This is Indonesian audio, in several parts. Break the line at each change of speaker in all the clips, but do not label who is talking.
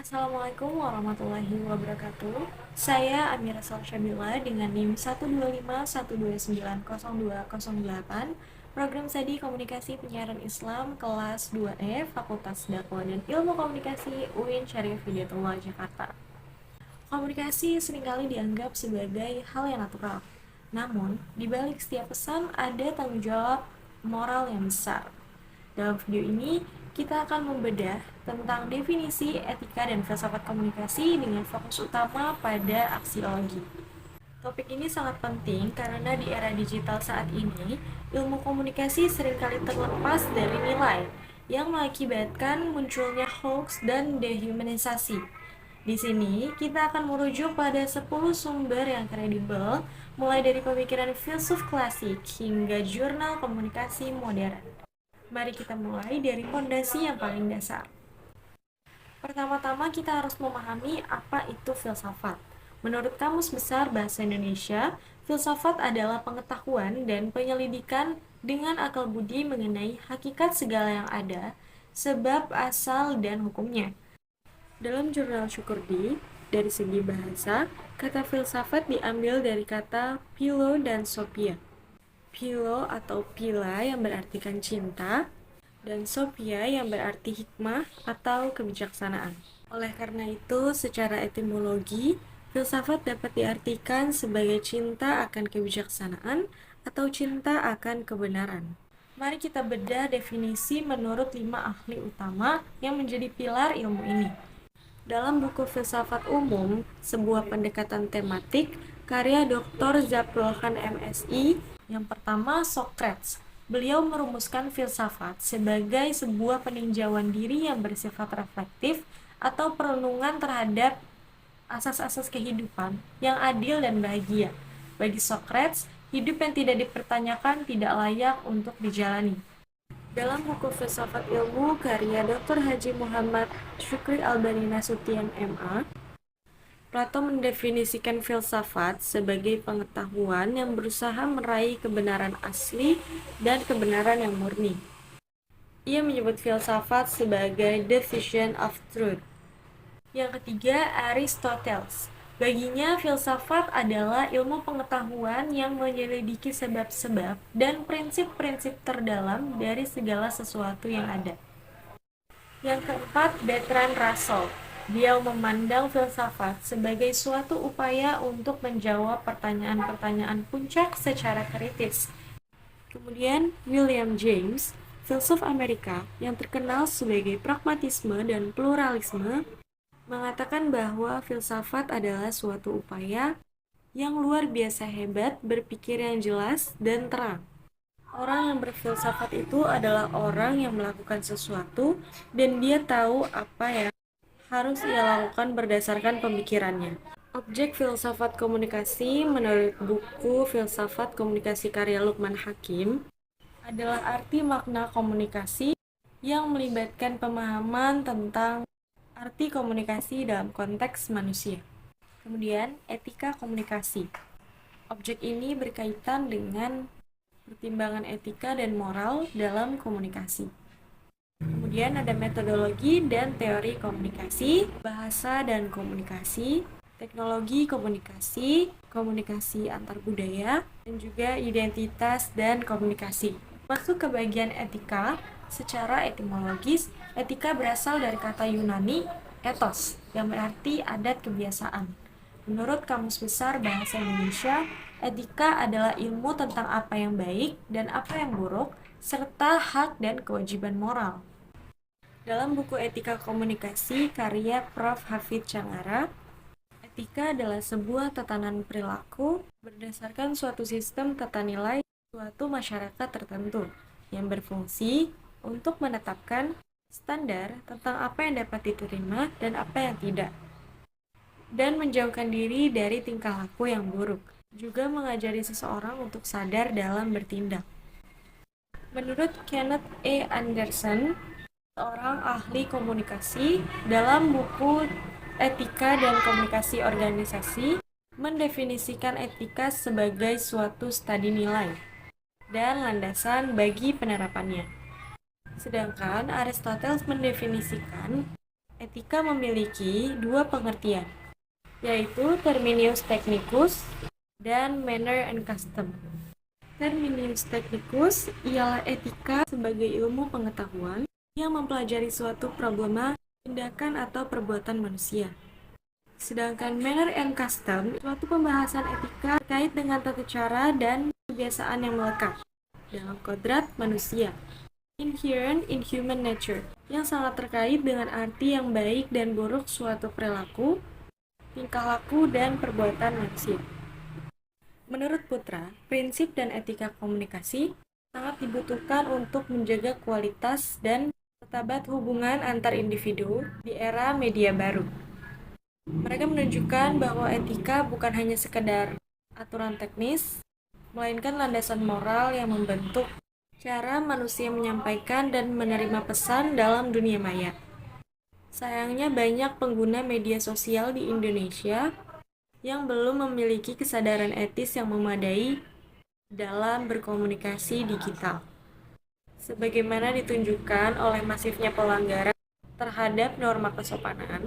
Assalamualaikum warahmatullahi wabarakatuh. Saya Amira Salsabila dengan NIM 125129028, Program Studi Komunikasi Penyiaran Islam kelas 2E Fakultas Dakwah dan Ilmu Komunikasi UIN Syarif Hidayatullah Jakarta. Komunikasi seringkali dianggap sebagai hal yang natural. Namun, di balik setiap pesan ada tanggung jawab moral yang besar. Dalam video ini, kita akan membedah tentang definisi etika dan filsafat komunikasi dengan fokus utama pada aksiologi. Topik ini sangat penting karena di era digital saat ini, ilmu komunikasi seringkali terlepas dari nilai yang mengakibatkan munculnya hoax dan dehumanisasi. Di sini, kita akan merujuk pada 10 sumber yang kredibel, mulai dari pemikiran filsuf klasik hingga jurnal komunikasi modern. Mari kita mulai dari fondasi yang paling dasar. Pertama-tama kita harus memahami apa itu filsafat. Menurut Kamus Besar Bahasa Indonesia, filsafat adalah pengetahuan dan penyelidikan dengan akal budi mengenai hakikat segala yang ada, sebab, asal, dan hukumnya. Dalam jurnal Syukurdi, dari segi bahasa, kata filsafat diambil dari kata philo dan sophia. Philo atau pila yang berartikan cinta, dan sophia yang berarti hikmah atau kebijaksanaan. Oleh karena itu, secara etimologi, filsafat dapat diartikan sebagai cinta akan kebijaksanaan atau cinta akan kebenaran. Mari kita bedah definisi menurut 5 ahli utama yang menjadi pilar ilmu ini. Dalam buku Filsafat Umum, sebuah pendekatan tematik, karya Dr. Zahrul Khan MSI, yang pertama Socrates. Beliau merumuskan filsafat sebagai sebuah peninjauan diri yang bersifat reflektif atau perenungan terhadap asas-asas kehidupan yang adil dan bahagia. Bagi Socrates, hidup yang tidak dipertanyakan tidak layak untuk dijalani. Dalam buku Filsafat Ilmu karya Dr. Haji Muhammad Syukri Albani Nasution MA, Plato mendefinisikan filsafat sebagai pengetahuan yang berusaha meraih kebenaran asli dan kebenaran yang murni. Ia menyebut filsafat sebagai the vision of truth. Yang ketiga, Aristoteles. Baginya, filsafat adalah ilmu pengetahuan yang menyelidiki sebab-sebab dan prinsip-prinsip terdalam dari segala sesuatu yang ada. Yang keempat, Bertrand Russell. Dia memandang filsafat sebagai suatu upaya untuk menjawab pertanyaan-pertanyaan puncak secara kritis. Kemudian, William James, filsuf Amerika yang terkenal sebagai pragmatisme dan pluralisme, mengatakan bahwa filsafat adalah suatu upaya yang luar biasa hebat, berpikir yang jelas dan terang. Orang yang berfilsafat itu adalah orang yang melakukan sesuatu dan dia tahu apa yang harus ia lakukan berdasarkan pemikirannya. Objek filsafat komunikasi menurut buku Filsafat Komunikasi karya Lukman Hakim adalah arti makna komunikasi yang melibatkan pemahaman tentang arti komunikasi dalam konteks manusia. Kemudian, etika komunikasi. Objek ini berkaitan dengan pertimbangan etika dan moral dalam komunikasi. Kemudian ada metodologi dan teori komunikasi, bahasa dan komunikasi, teknologi komunikasi, komunikasi antar budaya, dan juga identitas dan komunikasi. Masuk ke bagian etika, secara etimologis, etika berasal dari kata Yunani ethos, yang berarti adat kebiasaan. Menurut Kamus Besar Bahasa Indonesia, etika adalah ilmu tentang apa yang baik dan apa yang buruk, serta hak dan kewajiban moral. Dalam buku Etika Komunikasi karya Prof. Hafidz Canggara, etika adalah sebuah tatanan perilaku berdasarkan suatu sistem tata nilai suatu masyarakat tertentu yang berfungsi untuk menetapkan standar tentang apa yang dapat diterima dan apa yang tidak, dan menjauhkan diri dari tingkah laku yang buruk, juga mengajari seseorang untuk sadar dalam bertindak. Menurut Kenneth E. Anderson, seorang ahli komunikasi, dalam buku Etika dan Komunikasi Organisasi, mendefinisikan etika sebagai suatu studi nilai dan landasan bagi penerapannya. Sedangkan Aristoteles mendefinisikan Etika memiliki dua pengertian, yaitu terminus technicus dan manner and custom. Terminus technicus ialah etika sebagai ilmu pengetahuan yang mempelajari suatu problema, tindakan atau perbuatan manusia. Sedangkan manner and custom, suatu pembahasan etika terkait dengan tata cara dan kebiasaan yang melekat dalam kodrat manusia, inherent in human nature, yang sangat terkait dengan arti yang baik dan buruk suatu perilaku, tingkah laku, dan perbuatan manusia. Menurut Putra, prinsip dan etika komunikasi sangat dibutuhkan untuk menjaga kualitas dan martabat hubungan antar individu di era media baru. Mereka menunjukkan bahwa etika bukan hanya sekedar aturan teknis, melainkan landasan moral yang membentuk cara manusia menyampaikan dan menerima pesan dalam dunia maya. Sayangnya banyak pengguna media sosial di Indonesia yang belum memiliki kesadaran etis yang memadai dalam berkomunikasi digital, sebagaimana ditunjukkan oleh masifnya pelanggaran terhadap norma kesopanan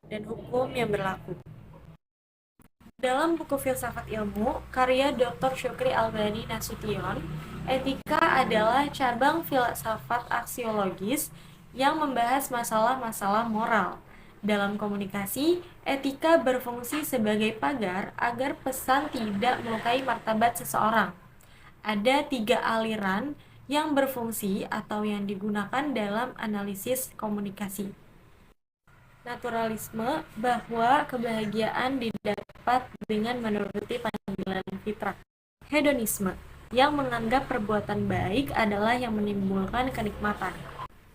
dan hukum yang berlaku. Dalam buku Filsafat Ilmu, karya Dr. Syukri Albani Nasution, etika adalah cabang filsafat aksiologis yang membahas masalah-masalah moral. Dalam komunikasi, etika berfungsi sebagai pagar agar pesan tidak melukai martabat seseorang. Ada 3 aliran yang berfungsi atau yang digunakan dalam analisis komunikasi. Naturalisme, bahwa kebahagiaan didapat dengan menuruti panggilan fitrah. Hedonisme, yang menganggap perbuatan baik adalah yang menimbulkan kenikmatan.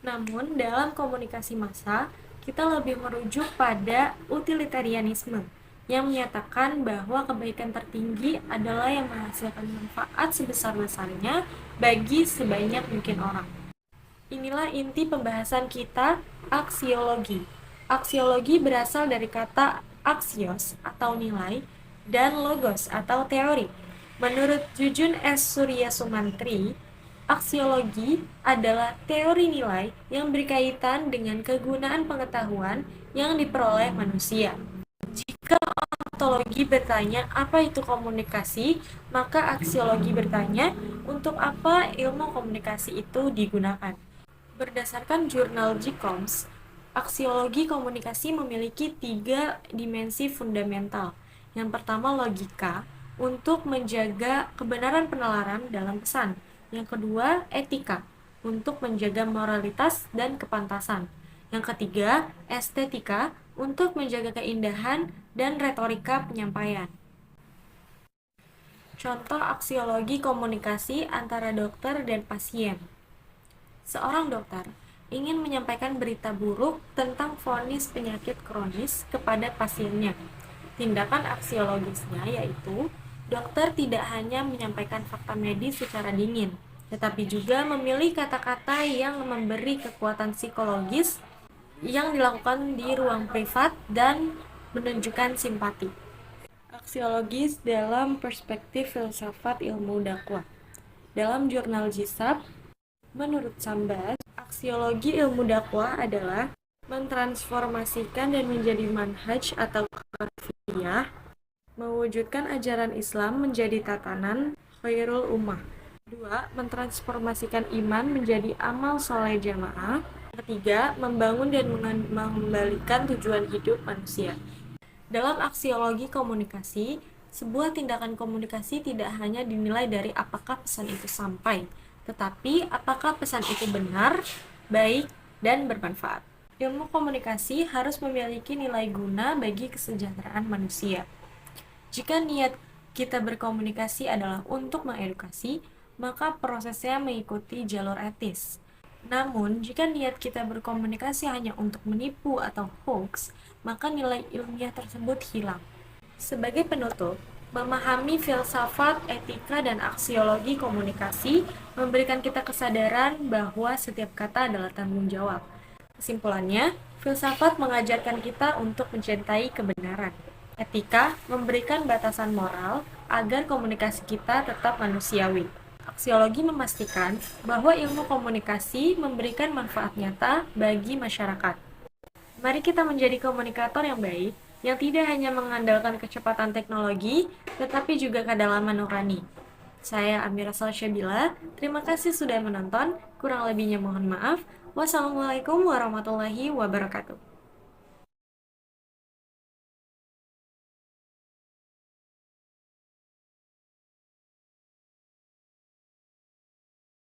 Namun, dalam komunikasi massa, kita lebih merujuk pada utilitarianisme, yang menyatakan bahwa kebaikan tertinggi adalah yang menghasilkan manfaat sebesar-besarnya bagi sebanyak mungkin orang. Inilah inti pembahasan kita, aksiologi. Aksiologi berasal dari kata aksios atau nilai dan logos atau teori. Menurut Jujun S. Surya Sumantri, aksiologi adalah teori nilai yang berkaitan dengan kegunaan pengetahuan yang diperoleh manusia. Jika ontologi bertanya apa itu komunikasi, maka aksiologi bertanya untuk apa ilmu komunikasi itu digunakan. Berdasarkan jurnal GCOMS, aksiologi komunikasi memiliki 3 dimensi fundamental. Yang pertama logika, untuk menjaga kebenaran penalaran dalam pesan. Yang kedua etika, untuk menjaga moralitas dan kepantasan. Yang ketiga estetika, untuk menjaga keindahan dan retorika penyampaian. Contoh aksiologi komunikasi antara dokter dan pasien. Seorang dokter ingin menyampaikan berita buruk tentang vonis penyakit kronis kepada pasiennya. Tindakan aksiologisnya yaitu, dokter tidak hanya menyampaikan fakta medis secara dingin, tetapi juga memilih kata-kata yang memberi kekuatan psikologis yang dilakukan di ruang privat dan menunjukkan simpati. Aksiologis dalam perspektif filsafat ilmu dakwah. Dalam jurnal GISAP, menurut Sambas, aksiologi ilmu dakwah adalah mentransformasikan dan menjadi manhaj atau kafiyah, mewujudkan ajaran Islam menjadi tatanan khairul ummah. 2. Mentransformasikan iman menjadi amal soleh jamaah. 3. Membangun dan mengembalikan tujuan hidup manusia. Dalam aksiologi komunikasi, sebuah tindakan komunikasi tidak hanya dinilai dari apakah pesan itu sampai, tetapi apakah pesan itu benar, baik, dan bermanfaat. Ilmu komunikasi harus memiliki nilai guna bagi kesejahteraan manusia. Jika niat kita berkomunikasi adalah untuk mengedukasi, maka prosesnya mengikuti jalur etis. Namun, jika niat kita berkomunikasi hanya untuk menipu atau hoax, maka nilai ilmiah tersebut hilang. Sebagai penutup, memahami filsafat, etika, dan aksiologi komunikasi memberikan kita kesadaran bahwa setiap kata adalah tanggung jawab. Kesimpulannya, filsafat mengajarkan kita untuk mencintai kebenaran. Etika memberikan batasan moral agar komunikasi kita tetap manusiawi. Aksiologi memastikan bahwa ilmu komunikasi memberikan manfaat nyata bagi masyarakat. Mari kita menjadi komunikator yang baik, yang tidak hanya mengandalkan kecepatan teknologi, tetapi juga kedalaman nurani. Saya Amira Salsyabila, terima kasih sudah menonton, kurang lebihnya mohon maaf. Wassalamualaikum warahmatullahi wabarakatuh.